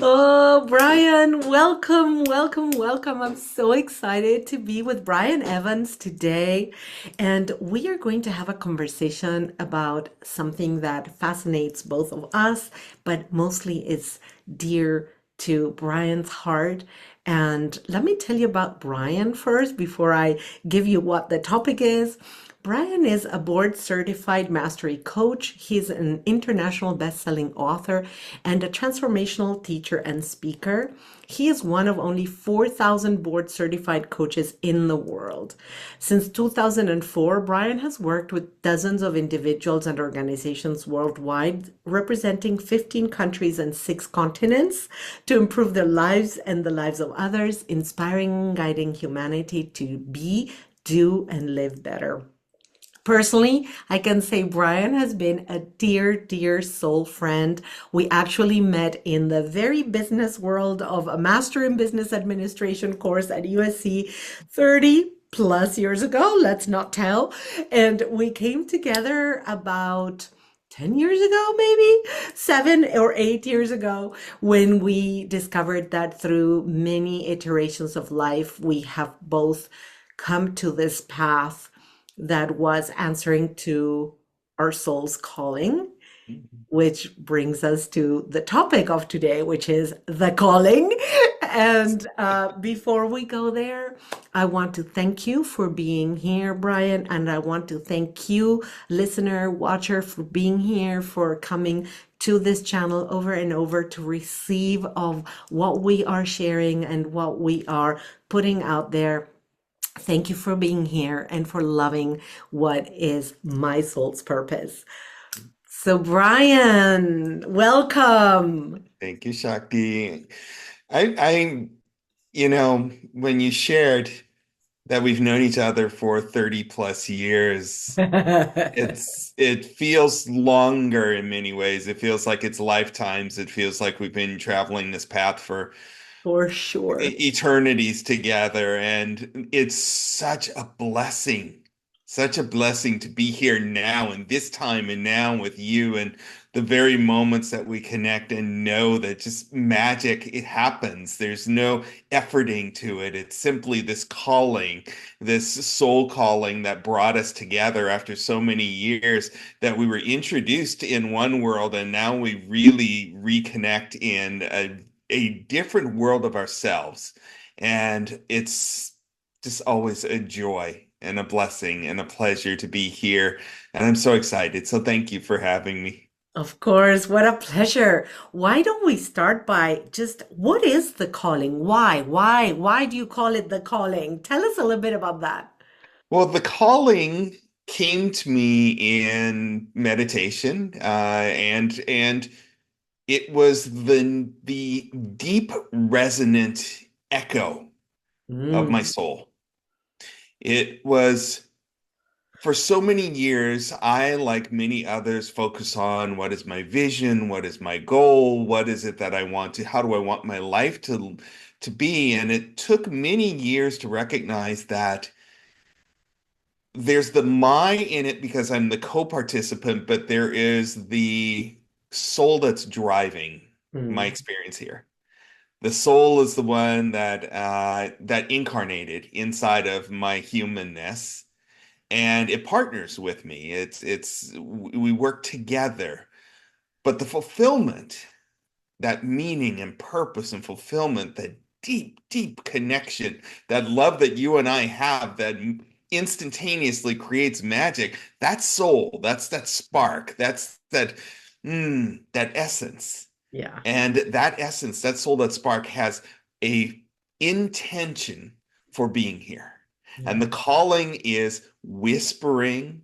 Oh, Brian, welcome, welcome, welcome. I'm so excited to be with Brian Evans today. And we are going to have a conversation about something that fascinates both of us, but mostly is dear to Brian's heart. And let me tell you about Brian first before I give you what the topic is. Brian is a board certified mastery coach. He's an international best-selling author and a transformational teacher and speaker. He is one of only 4,000 board certified coaches in the world. Since 2004, Brian has worked with dozens of individuals and organizations worldwide, representing 15 countries and 6 continents to improve their lives and the lives of others, inspiring and guiding humanity to be, do, and live better. Personally, I can say Brian has been a dear, dear soul friend. We actually met in the very business world of a Master in Business Administration course at USC 30 plus years ago, let's not tell. And we came together about 10 years ago, maybe 7 or 8 years ago, when we discovered that through many iterations of life, we have both come to this path that was answering to our soul's calling, which brings us to the topic of today, which is the calling. And before we go there, I want to thank you for being here, Brian. And I want to thank you, listener, watcher, for being here, for coming to this channel over and over to receive of what we are sharing and what we are putting out there. Thank you for being here and for loving what is my soul's purpose. So, Brian, welcome. Thank you, Shakti. I, when you shared that we've known each other for 30 plus years, it feels longer in many ways. It feels like it's lifetimes. It feels like we've been traveling this path for For sure. eternities together. And it's such a blessing to be here now and this time and now with you and the very moments that we connect and know that just magic, it happens. There's no efforting to it. It's simply this calling, this soul calling that brought us together after so many years that we were introduced in one world and now we really reconnect in a different world of ourselves. And it's just always a joy and a blessing and a pleasure to be here. And I'm so excited. So thank you for having me. Of course, what a pleasure. Why don't we start by just what is the calling? Why do you call it the calling? Tell us a little bit about that. Well, the calling came to me in meditation, and it was the deep resonant echo of my Mm, soul. It was for so many years, I, like many others, focus on what is my vision, what is my goal, what is it that I want to, how do I want my life to be? And it took many years to recognize that there's the my in it because I'm the co-participant, but there is the soul that's driving my mm, experience here. The soul is the one that incarnated inside of my humanness and it partners with me. It's we work together. But the fulfillment, that meaning and purpose and fulfillment, that deep, deep connection, that love that you and I have that instantaneously creates magic, that's soul, that's that spark, that's that essence. yeah. And that essence, that soul, that spark has a intention for being here. And Yeah. the calling is whispering,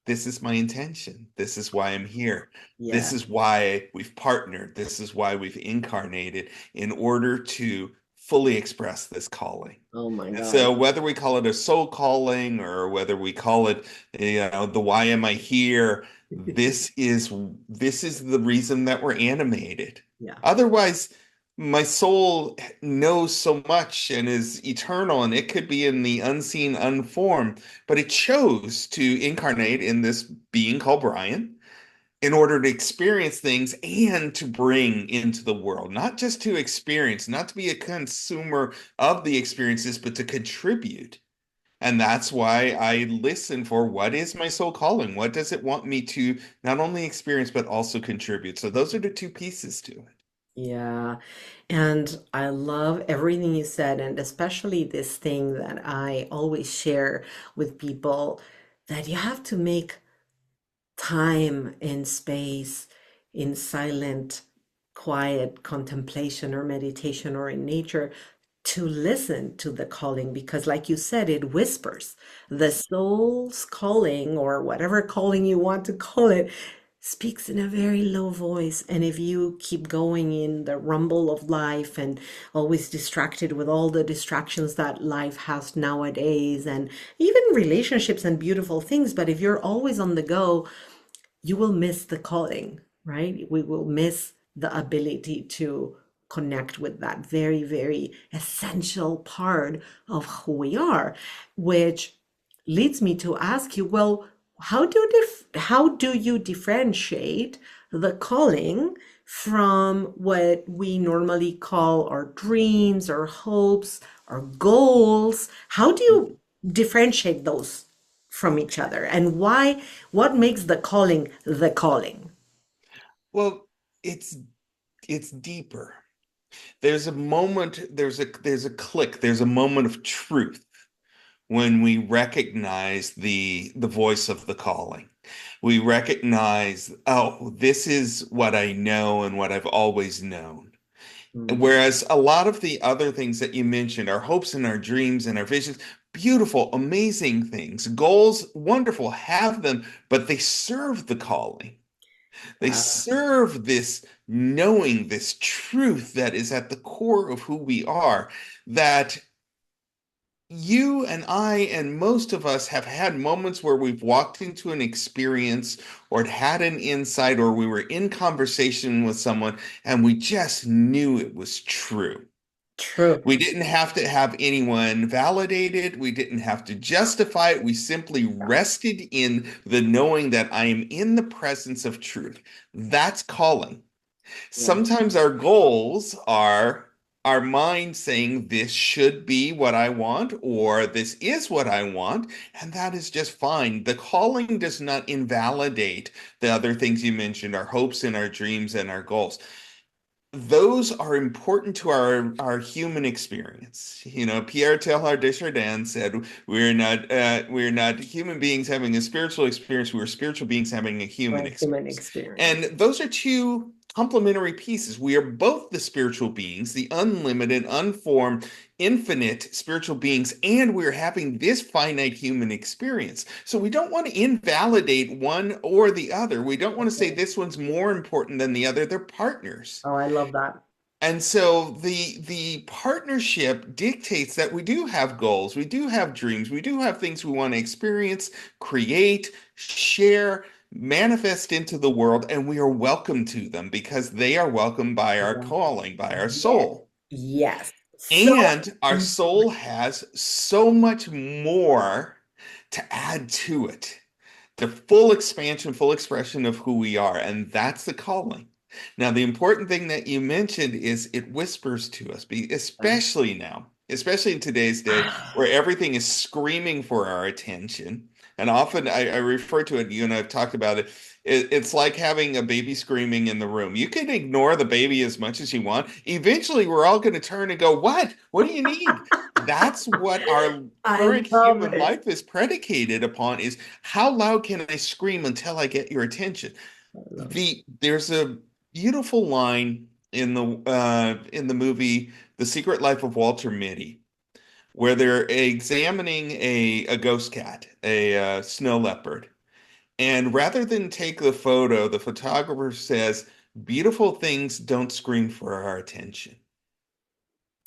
this is my intention. This is why I'm here. This Yeah. is why we've partnered. This is why we've incarnated in order to fully express this calling. Oh my And God. so whether we call it a soul calling or whether we call it, the why am I here, this is the reason that we're animated. Yeah. Otherwise, my soul knows so much and is eternal, and it could be in the unseen, unformed, but it chose to incarnate in this being called Brian in order to experience things and to bring into the world, not just to experience, not to be a consumer of the experiences, but to contribute. And that's why I listen for what is my soul calling? What does it want me to not only experience, but also contribute? So those are the two pieces to it. Yeah. And I love everything you said, and especially this thing that I always share with people, that you have to make time and space in silent, quiet contemplation or meditation or in nature to listen to the calling, because like you said, it whispers. The soul's calling, or whatever calling you want to call it, speaks in a very low voice. And if you keep going in the rumble of life and always distracted with all the distractions that life has nowadays, and even relationships and beautiful things, but if you're always on the go, you will miss the calling, right? We will miss the ability to connect with that very, very essential part of who we are, which leads me to ask you, well, how do you differentiate the calling from what we normally call our dreams, our hopes, our goals? How do you differentiate those from each other, and why, what makes the calling the calling? Well, it's it's deeper. There's a moment, there's a click, there's a moment of truth when we recognize the voice of the calling. We recognize, oh, this is what I know and what I've always known. Mm, Whereas a lot of the other things that you mentioned, our hopes and our dreams and our visions, beautiful, amazing things, goals, wonderful, have them, but they serve the calling. They uh, serve this knowing, this truth that is at the core of who we are, that you and I and most of us have had moments where we've walked into an experience or had an insight or we were in conversation with someone and we just knew it was true. true. We didn't have to have anyone validate it. We didn't have to justify it. We simply rested in the knowing that I am in the presence of truth. That's calling. Yeah. Sometimes our goals are our mind saying this should be what I want or this is what I want, and that is just fine. The calling does not invalidate the other things you mentioned, our hopes and our dreams and our goals. Those are important to our human experience. You know, Pierre Teilhard de Chardin said, we're not human beings having a spiritual experience. We're spiritual beings having a human Right, human experience." experience. And those are two complementary pieces. We are both the spiritual beings, the unlimited, unformed, infinite spiritual beings, and we're having this finite human experience. So we don't want to invalidate one or the other. We don't want to say Okay. this one's more important than the other. They're partners. Oh, I love that. And so the partnership dictates that we do have goals, we do have dreams, we do have things we want to experience, create, share, manifest into the world, and we are welcome to them because they are welcomed by our Yeah. calling, by our Yes. soul. Yes. So And our soul important. has so much more to add to it, the full expansion, full expression of who we are. And that's the calling. Now, the important thing that you mentioned is it whispers to us, especially now, especially in today's day where everything is screaming for our attention. And often I refer to it, you and I have talked about it. It's like having a baby screaming in the room. You can ignore the baby as much as you want. Eventually, we're all going to turn and go, "What? What do you need?" That's what our I current love human it. life is predicated upon is how loud can I scream until I get your attention? I love it. There's a beautiful line in the movie The Secret Life of Walter Mitty where they're examining a ghost cat, a snow leopard. And rather than take the photo, the photographer says, "Beautiful things don't scream for our attention."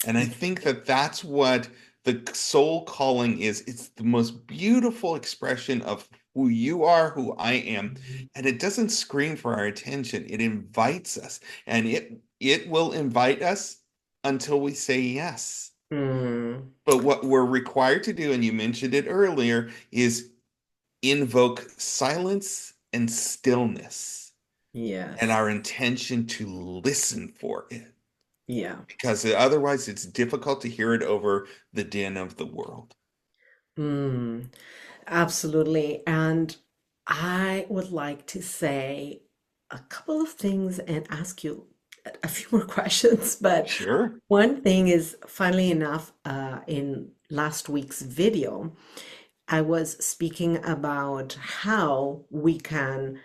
And I think that that's what the soul calling is. It's the most beautiful expression of who you are, who I am. And it doesn't scream for our attention. It invites us. And it will invite us until we say yes. Mm. But what we're required to do, and you mentioned it earlier, is invoke silence and stillness. and Yes. our intention to listen for it, Yeah. because otherwise it's difficult to hear it over the din of the world. Mm, absolutely. And I would like to say a couple of things and ask you a few more questions. But Sure. one thing is, funnily enough, in last week's video, I was speaking about how we can,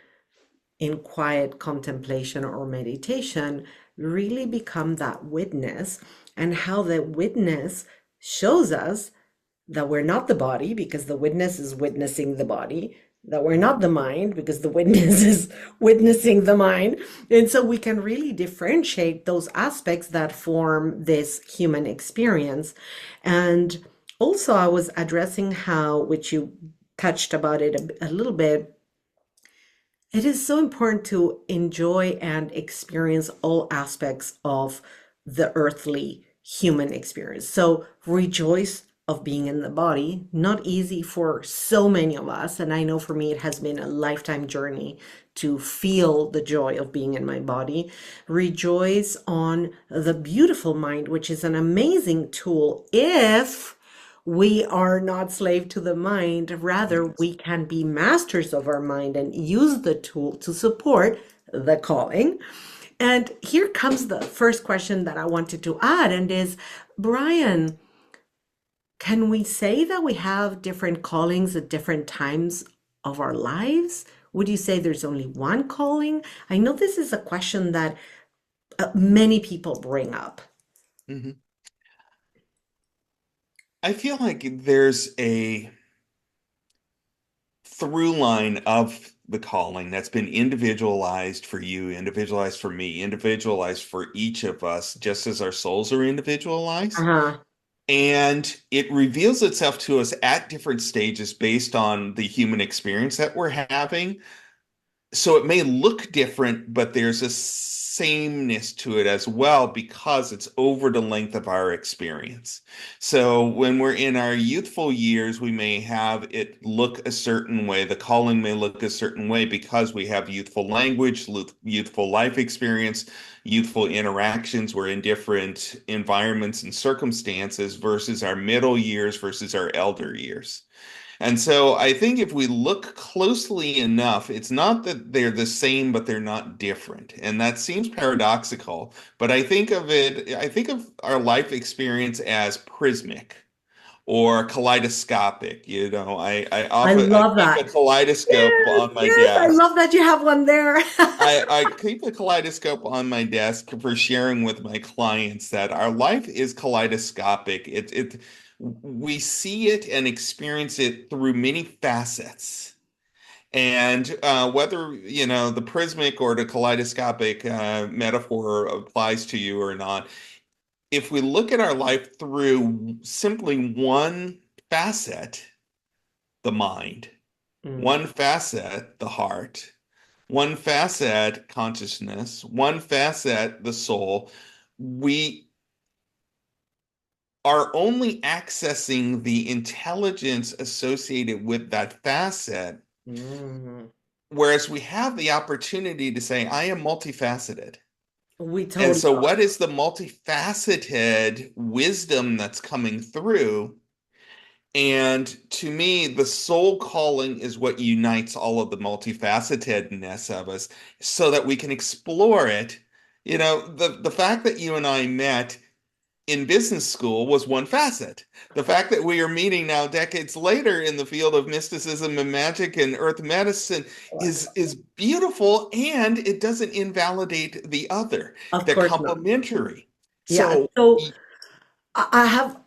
in quiet contemplation or meditation, really become that witness, and how the witness shows us that we're not the body because the witness is witnessing the body, that we're not the mind because the witness is witnessing the mind. And so we can really differentiate those aspects that form this human experience. And also, I was addressing how, which you touched about it a little bit, it is so important to enjoy and experience all aspects of the earthly human experience. So rejoice of being in the body, not easy for so many of us. And I know for me, it has been a lifetime journey to feel the joy of being in my body. Rejoice on the beautiful mind, which is an amazing tool if we are not slave to the mind. Rather, Yes. we can be masters of our mind and use the tool to support the calling. And here comes the first question that I wanted to add, and is, Brian, can we say that we have different callings at different times of our lives? Would you say there's only one calling? I know this is a question that many people bring up. Mhm. I feel like there's a through line of the calling that's been individualized for you, individualized for me, individualized for each of us, just as our souls are individualized. Uh-huh. And it reveals itself to us at different stages based on the human experience that we're having. So it may look different, but there's a sameness to it as well because it's over the length of our experience. So when we're in our youthful years, we may have it look a certain way. The calling may look a certain way because we have youthful language, youthful life experience, youthful interactions. We're in different environments and circumstances versus our middle years versus our elder years. And so I think if we look closely enough, it's not that they're the same, but they're not different. And that seems paradoxical, but I think of our life experience as prismic or kaleidoscopic. I I love keep a that. kaleidoscope Yes, on my yes, I desk. love that you have one there. I keep a kaleidoscope on my desk for sharing with my clients that our life is kaleidoscopic. We see it and experience it through many facets. And whether, the prismic or the kaleidoscopic metaphor applies to you or not, if we look at our life through simply one facet, the mind, Mm, one facet, the heart, one facet, consciousness, one facet, the soul, we are only accessing the intelligence associated with that facet, mm. whereas we have the opportunity to say, I am multifaceted. We And totally so, are. what is the multifaceted wisdom that's coming through? And to me, the soul calling is what unites all of the multifacetedness of us so that we can explore it. The fact that you and I met in business school was one facet. The fact that we are meeting now decades later in the field of mysticism and magic and earth medicine is beautiful, and it doesn't invalidate the other. Of They're course not. complementary. Yeah. So So I have,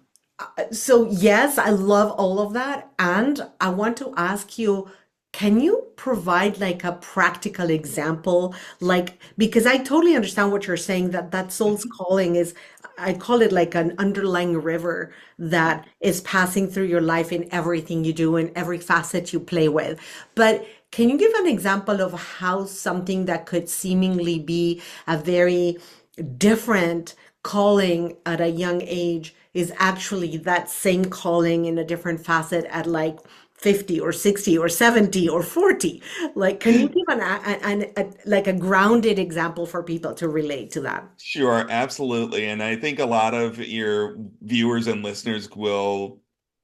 so yes, I love all of that. And I want to ask you, can you provide like a practical example? Like, because I totally understand what you're saying, that that soul's calling is, I call it like an underlying river that is passing through your life in everything you do and every facet you play with. But can you give an example of how something that could seemingly be a very different calling at a young age is actually that same calling in a different facet at like 50 or 60 or 70 or 40? Like, can you give like a grounded example for people to relate to that? Sure, absolutely. And I think a lot of your viewers and listeners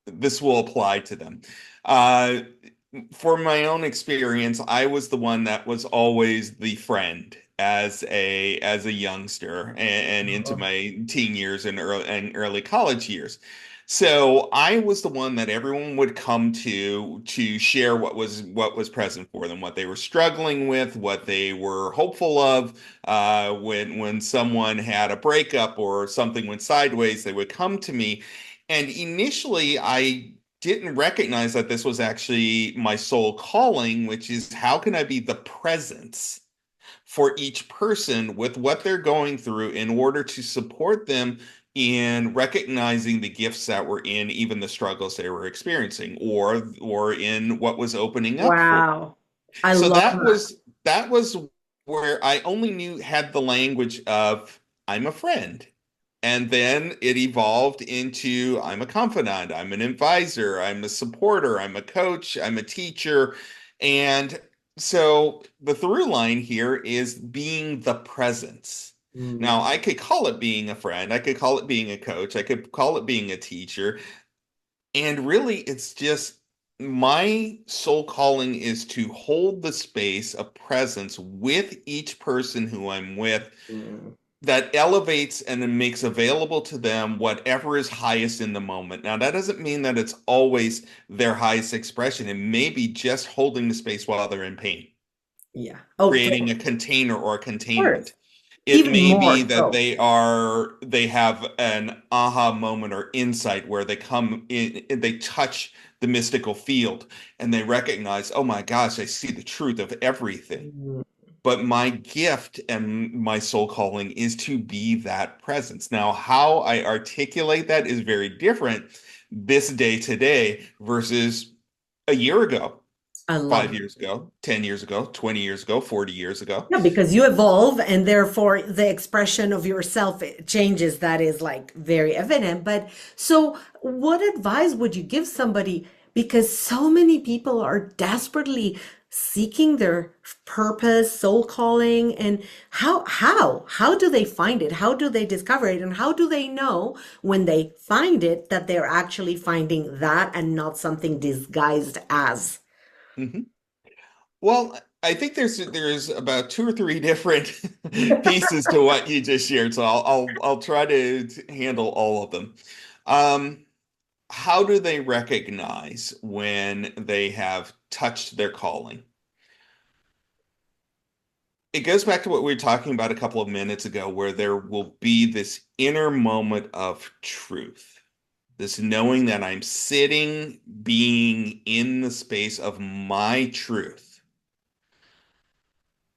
this will apply to them. Uh, for my own experience, I was the one that was always the friend as a youngster and into Oh, my teen years and early college years. So I was the one that everyone would come to share what was present for them, what they were struggling with, what they were hopeful of. When someone had a breakup or something went sideways, they would come to me. And initially, I didn't recognize that this was actually my soul calling, which is how can I be the presence for each person with what they're going through in order to support them in recognizing the gifts that were in even the struggles they were experiencing or in what was opening up for them. wow. I So love that was where I only knew had the language of I'm a friend. And then it evolved into I'm a confidant, I'm an advisor, I'm a supporter, I'm a coach, I'm a teacher. And so the through line here is being the presence. that. Now, I could call it being a friend, I could call it being a coach, I could call it being a teacher. And really, it's just my soul calling is to hold the space of presence with each person who I'm with Mm. that elevates and then makes available to them whatever is highest in the moment. Now, that doesn't mean that it's always their highest expression. It may be just holding the space while they're in pain, Yeah. Oh, creating a of container or a course. containment. It Even may more be that so. they have an aha moment or insight where they come in, they touch the mystical field and they recognize, oh my gosh, I see the truth of everything. Mm. But my gift and my soul calling is to be that presence. Now, how I articulate that is very different this day today versus a year ago, I love 5 years ago, 10 years ago, 20 years ago, 40 years ago. Yeah, because you evolve and therefore the expression of yourself changes. That is like very evident. But so, what advice would you give somebody? Because so many people are desperately seeking their purpose, soul calling, and how do they find it? How do they discover it? And how do they know when they find it that they're actually finding that and not something disguised as? Mhm. Well, I think there's about two or three different pieces to what you just shared, so I'll try to handle all of them. Um, how do they recognize when they have touched their calling? It goes back to what we were talking about a couple of minutes ago, where there will be this inner moment of truth, this knowing that I'm sitting, being in the space of my truth.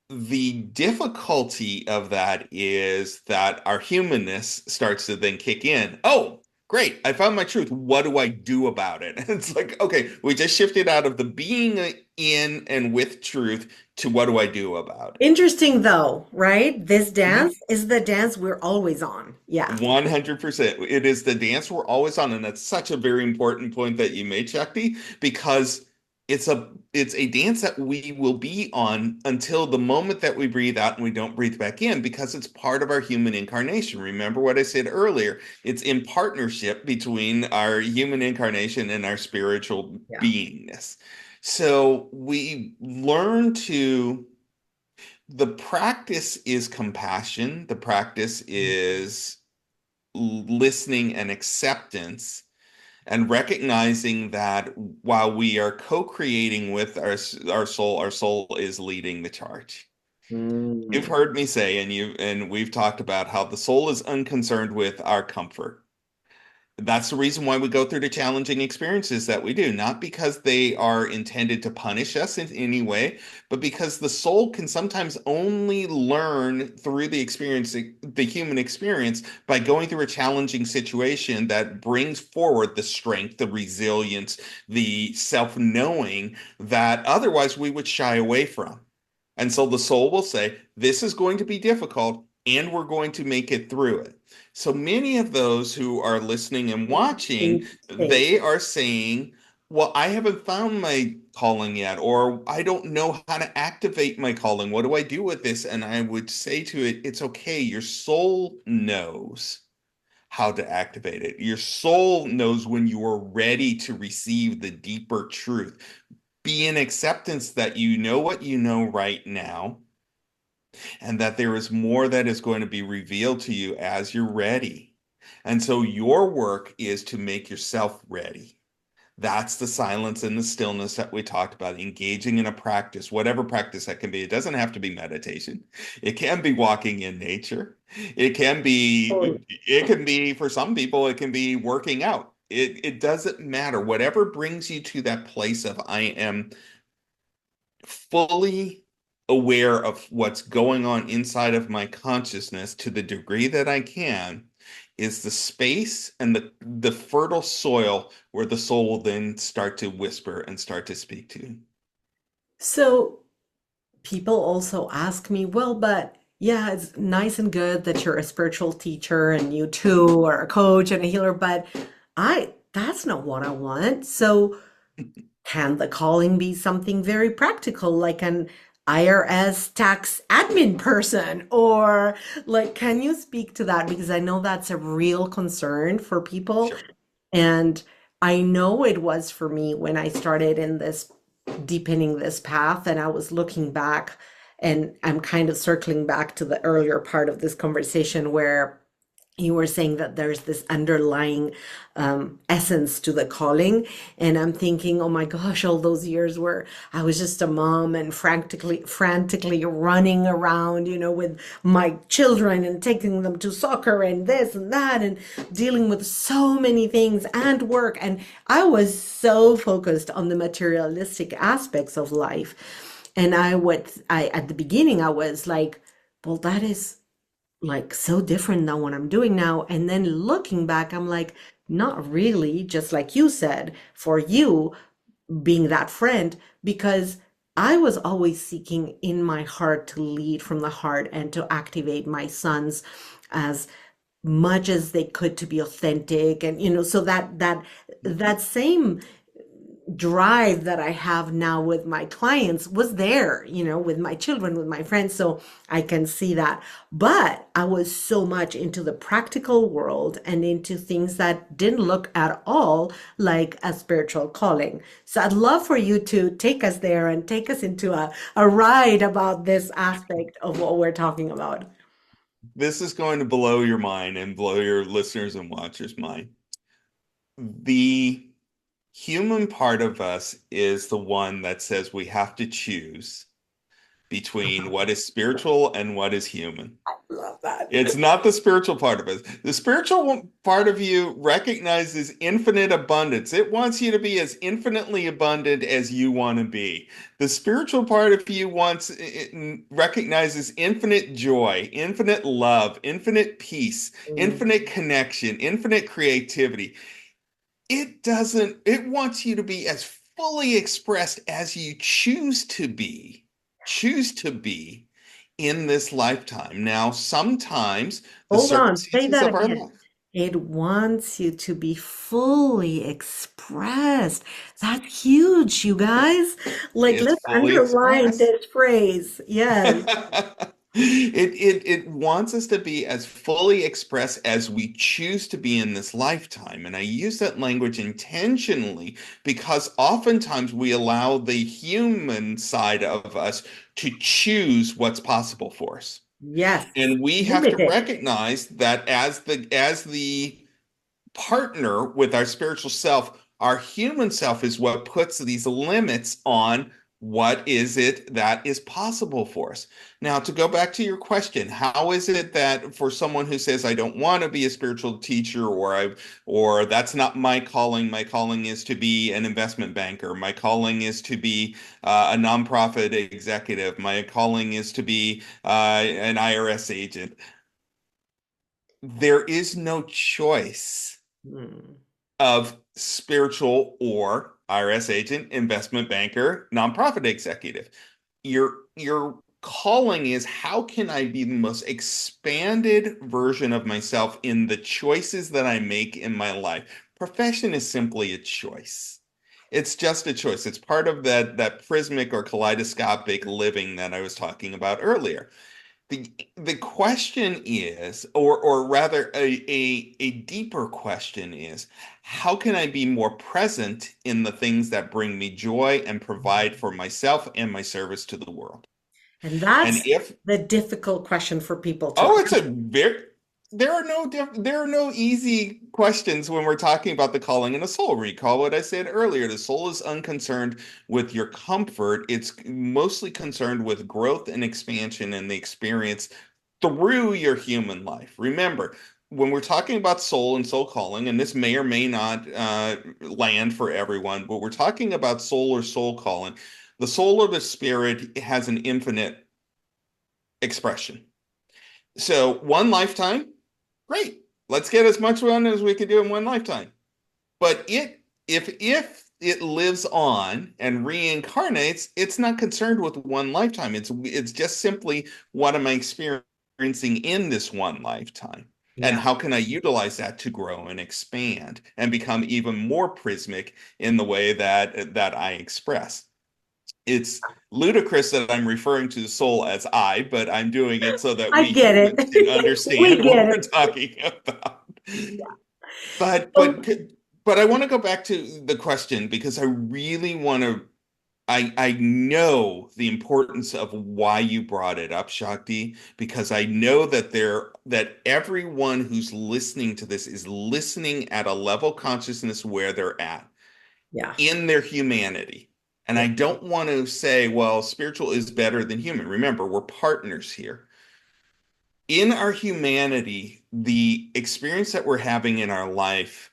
The difficulty of that is that our humanness starts to then kick in. Oh, great, I found my truth. What do I do about it? It's like, okay, we just shifted out of the being in and with truth to what do I do about Interesting though, right? This it? dance is the dance we're always on. Yeah. 100%. It is the dance we're always on, and that's such a very important point that you made, Shakti, because it's a dance that we will be on until the moment that we breathe out and we don't breathe back in, because it's part of our human incarnation. Remember what I said earlier? It's in partnership between our human incarnation and our spiritual Yeah. beingness. So we learn to the practice is compassion. The practice is listening and acceptance and recognizing that while we are co-creating with our soul is leading the charge. You've Mm. heard me say, and we've talked about how the soul is unconcerned with our comfort. That's the reason why we go through the challenging experiences that we do, not because they are intended to punish us in any way, but because the soul can sometimes only learn through the experience, the human experience, by going through a challenging situation that brings forward the strength, the resilience, the self-knowing that otherwise we would shy away from. And so the soul will say, this is going to be difficult, and we're going to make it through it. So many of those who are listening and watching, Interesting. they are saying, Well, I haven't found my calling yet, or I don't know how to activate my calling. What do I do with this? And I would say to it, it's okay. Your soul knows how to activate it. Your soul knows when you are ready to receive the deeper truth. Be in acceptance that you know what you know right now, and that there is more that is going to be revealed to you as you're ready. And so your work is to make yourself ready. That's the silence and the stillness that we talked about, engaging in a practice, whatever practice that can be. It doesn't have to be meditation. It can be walking in nature. It can be, for some people, it can be working out. It doesn't matter. Whatever brings you to that place of I am fully aware of what's going on inside of my consciousness to the degree that I can is the space and the fertile soil where the soul will then start to whisper and start to speak to. So people also ask me, well, but yeah, it's nice and good that you're a spiritual teacher and you too are a coach and a healer, but that's not what I want. So can the calling be something very practical, like an IRS tax admin person? Or like, can you speak to that? Because I know that's a real concern for people. Sure. And I know it was for me when I started in this deepening this path and I was looking back and I'm kind of circling back to the earlier part of this conversation where you were saying that there's this underlying essence to the calling. And I'm thinking, oh my gosh, all those years where I was just a mom and frantically running around, with my children and taking them to soccer and this and that and dealing with so many things and work. And I was so focused on the materialistic aspects of life. And at the beginning, I was like, well, that is like so different than what I'm doing now. And then looking back, I'm like, not really, just like you said, for you being that friend, because I was always seeking in my heart to lead from the heart and to activate my sons as much as they could to be authentic. And so that same drive that I have now with my clients was there, with my children, with my friends. So I can see that. But I was so much into the practical world and into things that didn't look at all like a spiritual calling. So I'd love for you to take us there and take us into a ride about this aspect of what we're talking about. This is going to blow your mind and blow your listeners and watchers' mind. The human part of us is the one that says we have to choose between what is spiritual and what is human. Love that. It's not the spiritual part of us. The spiritual part of you recognizes infinite abundance. It wants you to be as infinitely abundant as you want to be. The spiritual part of you recognizes infinite joy, infinite love, infinite peace, Mm. infinite connection, infinite creativity. It wants you to be as fully expressed as you choose to be in this lifetime. Now, sometimes the Hold on, say circumstances that of our again. life It wants you to be fully expressed. That's huge, you guys. Like, is let's fully underline expressed. this phrase. Yes. It wants us to be as fully expressed as we choose to be in this lifetime. And I use that language intentionally because oftentimes we allow the human side of us to choose what's possible for us. Yes. And we have to Limited. recognize that as the partner with our spiritual self, our human self is what puts these limits on what is it that is possible for us. Now, to go back to your question, how is it that for someone who says, I don't want to be a spiritual teacher, or that's not my calling is to be an investment banker, my calling is to be a nonprofit executive, my calling is to be an IRS agent. There is no choice Hmm. of spiritual or IRS agent, investment banker, nonprofit executive. Your calling is how can I be the most expanded version of myself in the choices that I make in my life? Profession is simply a choice. It's just a choice. It's part of that prismic or kaleidoscopic living that I was talking about earlier. The question is, or rather a deeper question is, how can I be more present in the things that bring me joy and provide for myself and my service to the world? And And that's if the difficult question for people to Oh, it's a answer. very there are no easy questions when we're talking about the calling and the soul. Recall what I said earlier. The soul is unconcerned with your comfort. It's mostly concerned with growth and expansion and the experience through your human life. Remember, when we're talking about soul and soul calling, and this may or may not land for everyone, but we're talking about soul or soul calling. The soul of the spirit has an infinite expression. So one lifetime, great. Let's get as much one as we can do in one lifetime. But if it lives on and reincarnates, it's not concerned with one lifetime. It's just simply what am I experiencing in this one lifetime? And Yeah. how can I utilize that to grow and expand and become even more prismic in the way that I express? It's ludicrous that I'm referring to the soul as I, but I'm doing it so that I we get humans can it. We understand get what we're it. talking about. But So, but but I want to go back to the question because I really want to I know the importance of why you brought it up, Shakti, because I know that everyone who's listening to this is listening at a level consciousness where they're at yeah. in their humanity. And Yeah. I don't want to say, well, spiritual is better than human. Remember, we're partners here. In our humanity, the experience that we're having in our life,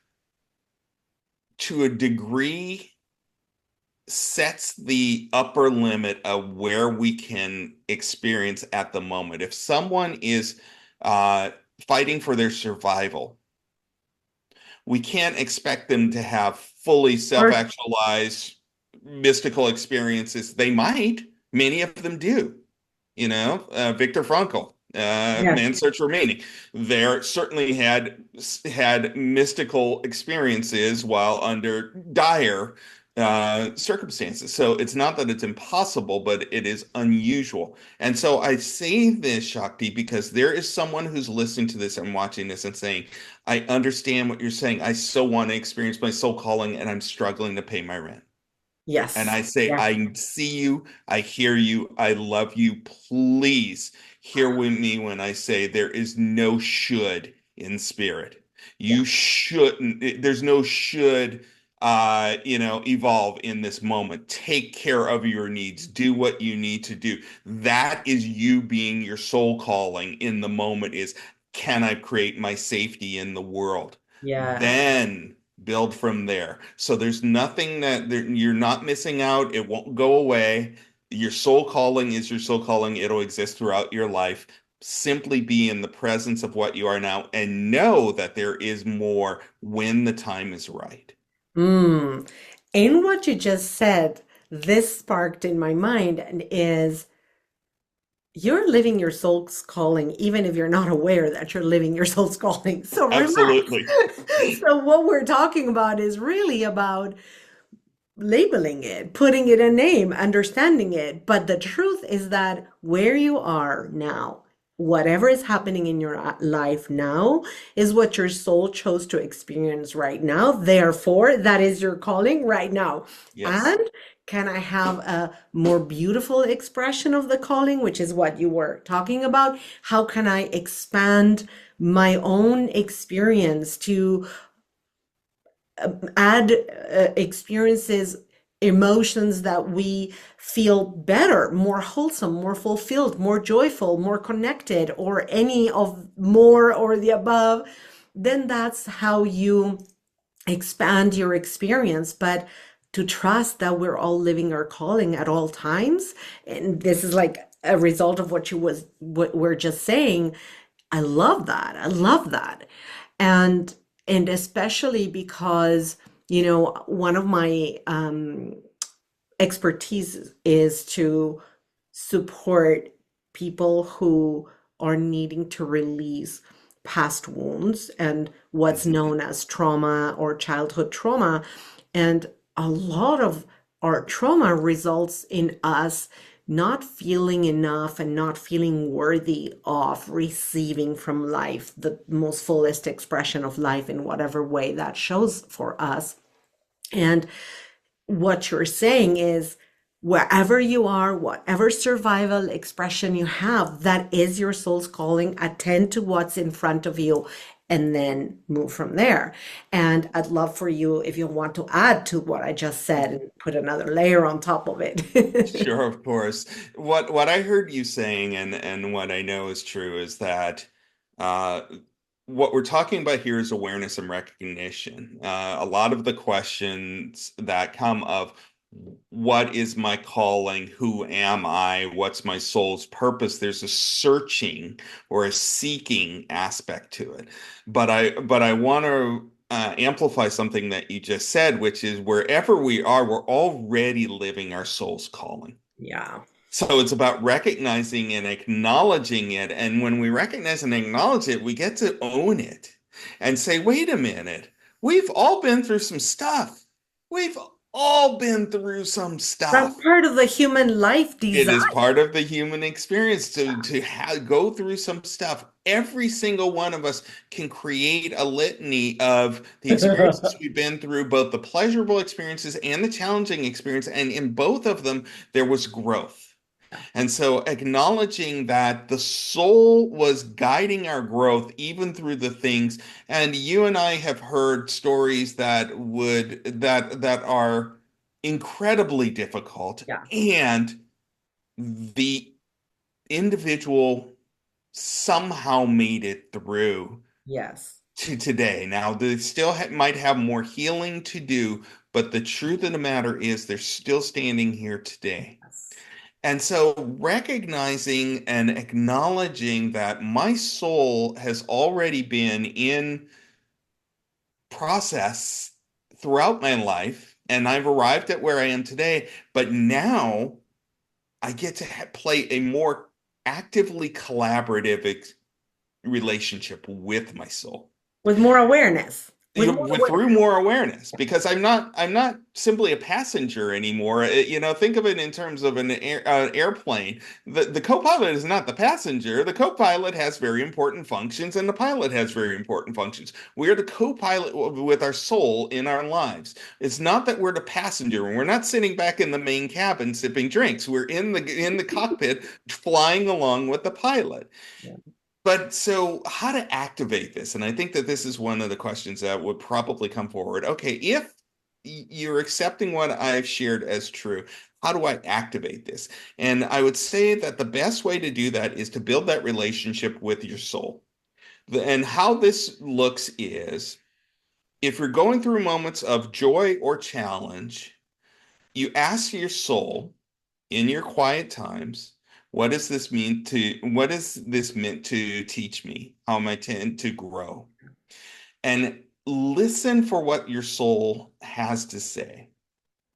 to a degree, sets the upper limit of where we can experience at the moment. If someone is uh, fighting for their survival, we can't expect them to have fully Or, self-actualized mystical experiences. They might, many of them do. Viktor Frankl, yes. Man's Search for Meaning. There certainly had mystical experiences while under dire circumstances. So it's not that it's impossible, but it is unusual. And so I say this, Shakti, because there is someone who's listening to this and watching this and saying, I understand what you're saying. I so want to experience my soul calling, and I'm struggling to pay my rent. And Yes. I say, Yeah. I see you, I hear you, I love you. Please hear with me when I say there is no should in spirit. Yeah. You shouldn't, there's no should evolve in this moment. Take care of your needs. Do what you need to do. That is you being your soul calling in the moment is, can I create my safety in the world? Yeah. Then build from there. So there's nothing you're not missing out. It won't go away. Your soul calling is your soul calling. It'll exist throughout your life. Simply be in the presence of what you are now and know that there is more when the time is right. Mm. In what you just said, this sparked in my mind and is you're living your soul's calling, even if you're not aware that you're living your soul's calling. So relax. Absolutely. So what we're talking about is really about labeling it, putting it a name, understanding it. But the truth is that where you are now, whatever is happening in your life now, is what your soul chose to experience right now. Therefore, that is your calling right now. Yes. And can I have a more beautiful expression of the calling, which is what you were talking about? How can I expand my own experience to add experiences, emotions that we feel better, more wholesome, more fulfilled, more joyful, more connected, or any of more or the above, then that's how you expand your experience. But to trust that we're all living our calling at all times, and this is like a result of what we're just saying. I love that. I love that. And especially because, one of my expertise is to support people who are needing to release past wounds and what's Mhm. known as trauma or childhood trauma. And a lot of our trauma results in us not feeling enough and not feeling worthy of receiving from life the most fullest expression of life in whatever way that shows for us. And what you're saying is wherever you are, whatever survival expression you have, that is your soul's calling. Attend to what's in front of you and then move from there. And I'd love for you, if you want to add to what I just said and put another layer on top of it. Sure, of course. What I heard you saying and what I know is true is that uh what we're talking about here is awareness and recognition. A lot of the questions that come of what is my calling? Who am I? What's my soul's purpose? There's a searching or a seeking aspect to it. But I want to amplify something that you just said, which is wherever we are, we're already living our soul's calling. Yeah. So it's about recognizing and acknowledging it. And when we recognize and acknowledge it, we get to own it and say, wait a minute, we've all been through some stuff. We've all been through some That's stuff. part of the human life It design. is part of the human experience to go through some stuff. Every single one of us can create a litany of the experiences we've been through, both the pleasurable experiences and the challenging experience. And in both of them, there was growth. And so acknowledging that the soul was guiding our growth even through the things, and you and I have heard stories that are incredibly difficult, Yeah. and the individual somehow made it through Yes. to today. Now, they still might have more healing to do, but the truth of the matter is they're still standing here today. Yes. And so recognizing and acknowledging that my soul has already been in process throughout my life, and I've arrived at where I am today, but now I get to play a more actively collaborative relationship with my soul. With more awareness. With more Through awareness. more awareness, because I'm not simply a passenger anymore. Think of it in terms of an airplane. The co-pilot is not the passenger. The co-pilot has very important functions, and the pilot has very important functions. We are the co-pilot with our soul in our lives. It's not that we're the passenger, and we're not sitting back in the main cabin sipping drinks. We're in the cockpit flying along with the pilot. Yeah. But so, how to activate this? And I think that this is one of the questions that would probably come forward. Okay, if you're accepting what I've shared as true, how do I activate this? And I would say that the best way to do that is to build that relationship with your soul. And how this looks is if you're going through moments of joy or challenge, you ask your soul in your quiet times, what is this meant to teach me? How am I tend to grow? And listen for what your soul has to say.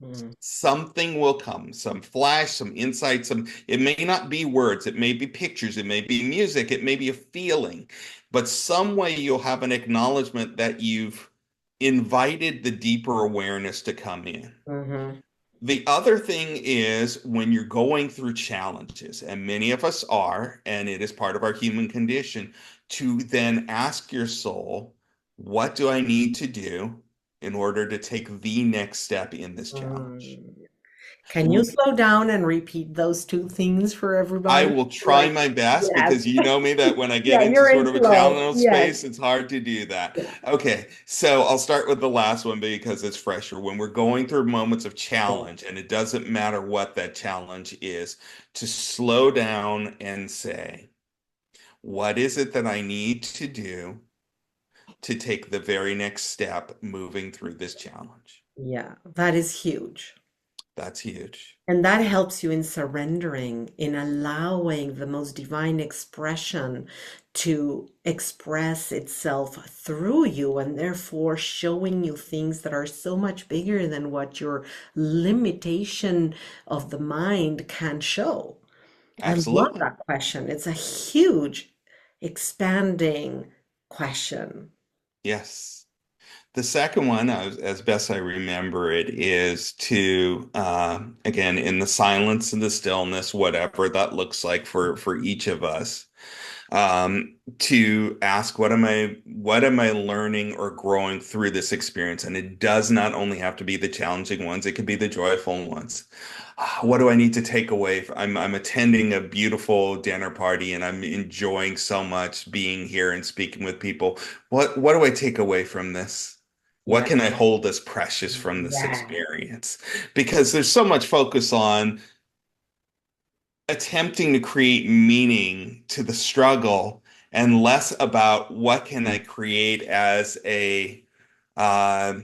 Mm. Something will come, some flash, some insight, some it may not be words, it may be pictures, it may be music, it may be a feeling, but some way you'll have an acknowledgement that you've invited the deeper awareness to come in. Mm-hmm. The other thing is when you're going through challenges, and many of us are, and it is part of our human condition, to then ask your soul, what do I need to do in order to take the next step in this challenge? Mm. Can you slow down and repeat those two things for I everybody? will try Like, my best yes. because you know me that when I get Yeah, into you're sort in of a flow. challenge Yes. space, it's hard to do that. Yeah. Okay, so I'll start with the last one because it's fresher. When we're going through moments of Yeah. challenge, and it doesn't matter what that challenge is, to slow down and say, what is it that I need to do to take the very next step moving through this challenge? Yeah, that is huge. That's huge. And that helps you in surrendering, in allowing the most divine expression to express itself through you, and therefore showing you things that are so much bigger than what your limitation of the mind can show. I love Absolutely. that question. It's a huge, expanding question. Yes. The second one, as best I remember it, is to again in the silence and the stillness, whatever that looks like for each of us, to ask what am I learning or growing through this experience? And it does not only have to be the challenging ones; it could be the joyful ones. What do I need to take away? I'm attending a beautiful dinner party and I'm enjoying so much being here and speaking with people. What do I take away from this? What Yeah. can I hold as precious from this Yeah. experience? Because there's so much focus on attempting to create meaning to the struggle and less about what can I create as a uh,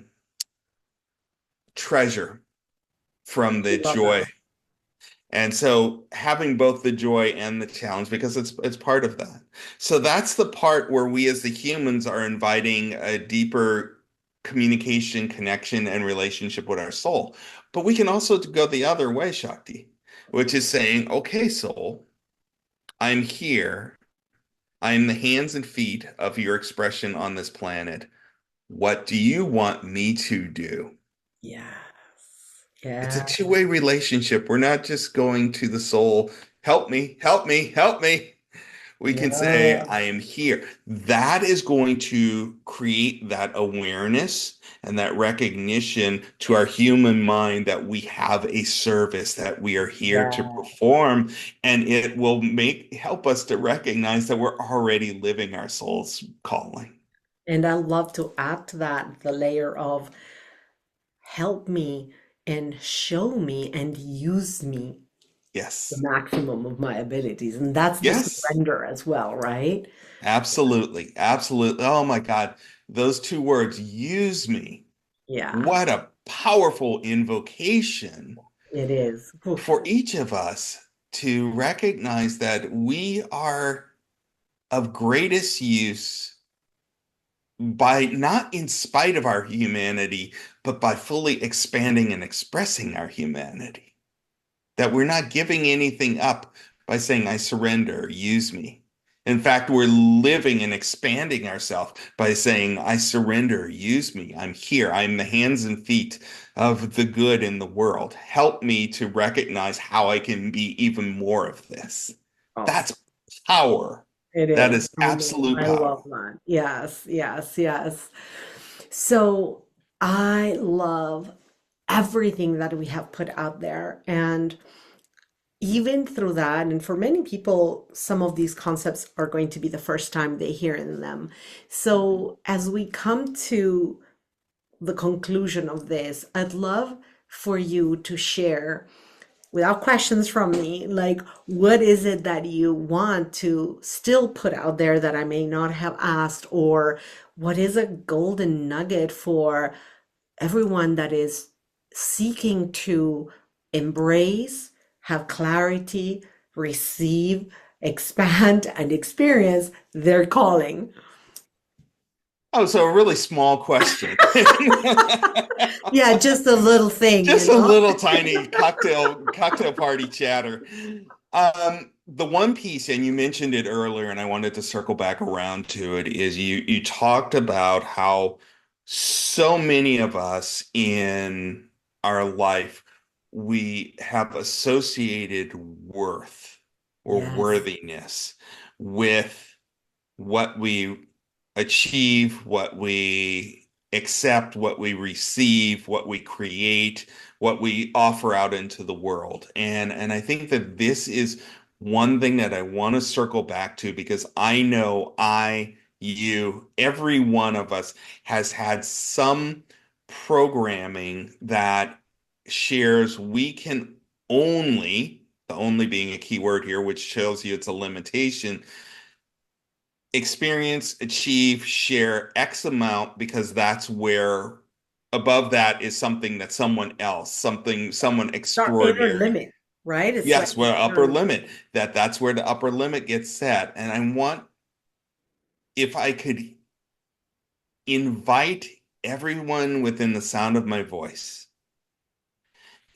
treasure from the Love joy. that. And so having both the joy and the challenge, because it's part of that. So that's the part where we as the humans are inviting a deeper communication, connection, and relationship with our soul. But we can also go the other way, Shakti, which is saying, okay, soul, I'm here. I'm the hands and feet of your expression on this planet. What do you want me to do? Yes. It's a Yeah. two-way relationship. We're not just going to the soul, help me, help me, help me. We can say, Yeah. I am here. That is going to create that awareness and that recognition to our human mind that we have a service that we are here to Yeah. perform. And it will help us to recognize that we're already living our soul's calling. And I love to add to that the layer of help me and show me and use me the Yes. maximum of my abilities. And that's the Yes. surrender as well, right? Absolutely. Absolutely. Oh my God. Those two words, use me. Yeah, What a powerful invocation it is. Oof. for each of us to recognize that we are of greatest use by not in spite of our humanity, but by fully expanding and expressing our humanity. That we're not giving anything up by saying, I surrender, use me. In fact, we're living and expanding ourselves by saying, I surrender, use me. I'm here. I'm the hands and feet of the good in the world. Help me to recognize how I can be even more of this. Awesome. That's power. It That is. is I know. absolute I love power. that. Yes, yes, yes. So I love everything that we have put out there. And even through that, and for many people, some of these concepts are going to be the first time they hear them. So as we come to the conclusion of this, I'd love for you to share, without questions from me, like what is it that you want to still put out there that I may not have asked, or what is a golden nugget for everyone that is seeking to embrace, have clarity, receive, expand, and experience their calling. Oh, so a really small question. Yeah, just a little thing, Just you a know? little tiny cocktail party chatter. The one piece, and you mentioned it earlier, and I wanted to circle back around to it, is you talked about how so many of us in our life we have associated worth or Yes. worthiness with what we achieve, what we accept, what we receive, what we create, what we offer out into the world. And I think that this is one thing that I want to circle back to because I know you, every one of us has had some programming that shares we can only, the only being a key word here, which shows you it's a limitation, experience, achieve, share X amount because that's where above that is something that someone else, someone It's our inner extraordinary. limit, right? It's like Yes, where upper inner. limit, that's where the upper limit gets set. And I want, if I could invite everyone within the sound of my voice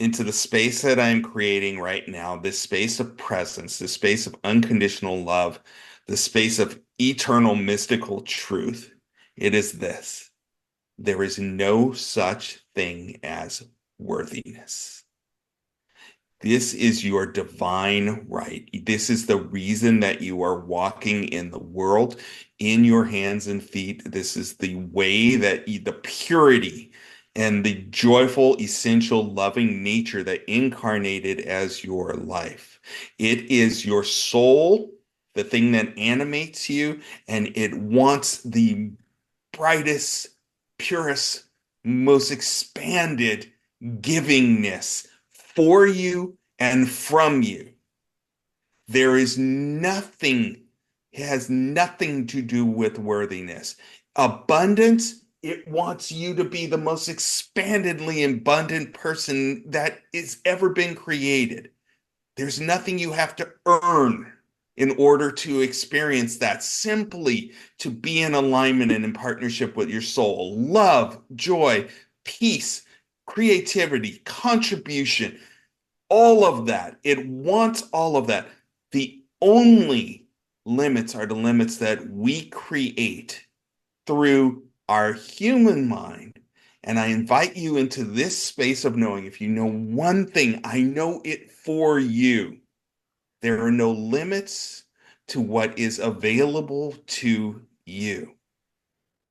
into the space that I'm creating right now, this space of presence, this space of unconditional love, the space of eternal mystical truth. It is this. there is no such thing as worthiness. This is your divine right. This is the reason that you are walking in the world in your hands and feet. This is the way that the purity and the joyful, essential, loving nature that incarnated as your life. It is your soul, the thing that animates you, and it wants the brightest, purest, most expanded givingness for you and from you. There is nothing, it has nothing to do with worthiness. Abundance, it wants you to be the most expandedly abundant person that has ever been created. There's nothing you have to earn in order to experience that, simply to be in alignment and in partnership with your soul. Love, joy, peace, creativity, contribution, all of that. It wants all of that. The only limits are the limits that we create through our human mind. And I invite you into this space of knowing, if you know one thing, I know it for you. There are no limits to what is available to you.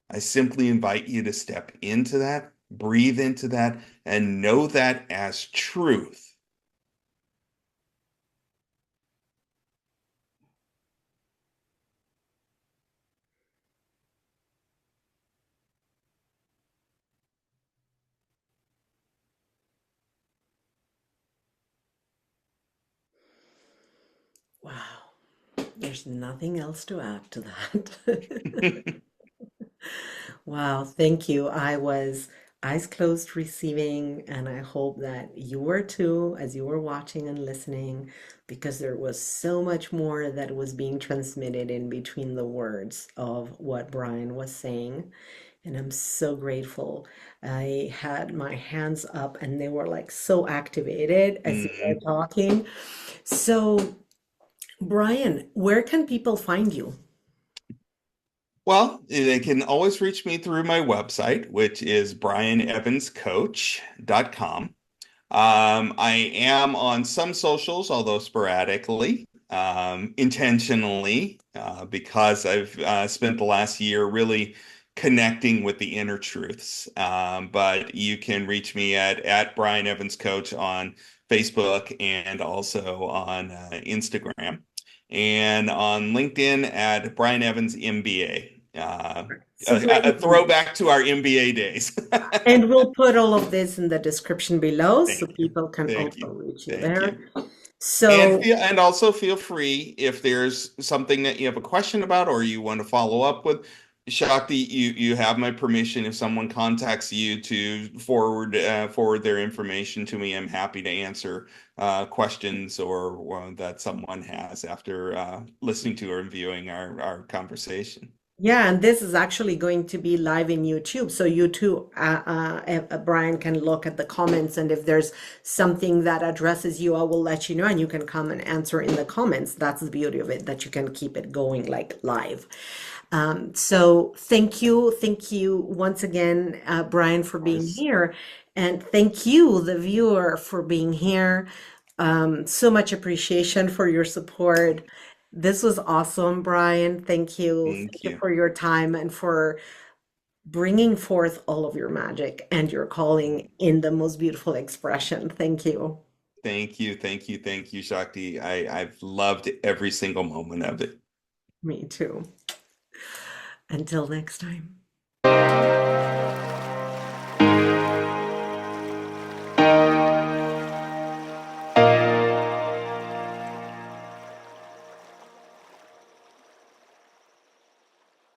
I simply invite you to step into that, breathe into that, and know that as truth. Wow. There's nothing else to add to that. Wow, thank you. I was eyes closed receiving, and I hope that you were too, as you were watching and listening, because there was so much more that was being transmitted in between the words of what Brian was saying. And I'm so grateful. I had my hands up and they were like so activated as you were Mhm. talking. So, Brian, where can people find you? Well, they can always reach me through my website, which is brianevanscoach.com. I am on some socials, although sporadically, intentionally, because I've spent the last year really connecting with the inner truths. But you can reach me at Brian Evans Coach on Facebook and also on Instagram, and on LinkedIn at Brian Evans MBA. So great. A throwback to our MBA days. And we'll put all of this in the description below so Thank you. people can Thank also you. reach you Thank there. you. So, And also feel free, if there's something that you have a question about or you want to follow up with, Shakti, you have my permission. If someone contacts you to forward their information to me, I'm happy to answer questions or that someone has after listening to or viewing our conversation. yeah, and this is actually going to be live in YouTube. So you too, Brian can look at the comments, and if there's something that addresses you, I will let you know, and you can come and answer in the comments. That's the beauty of it, that you can keep it going like live. So thank you once again, Brian, for Of being course. here, and thank you, the viewer, for being here. So much appreciation for your support. This was awesome, Brian. Thank you. Thank Thank you you. for your time and for bringing forth all of your magic and your calling in the most beautiful expression. Thank you. Thank you. Thank you. Thank you, Shakti. I've loved every single moment of it. Me too. Until next time.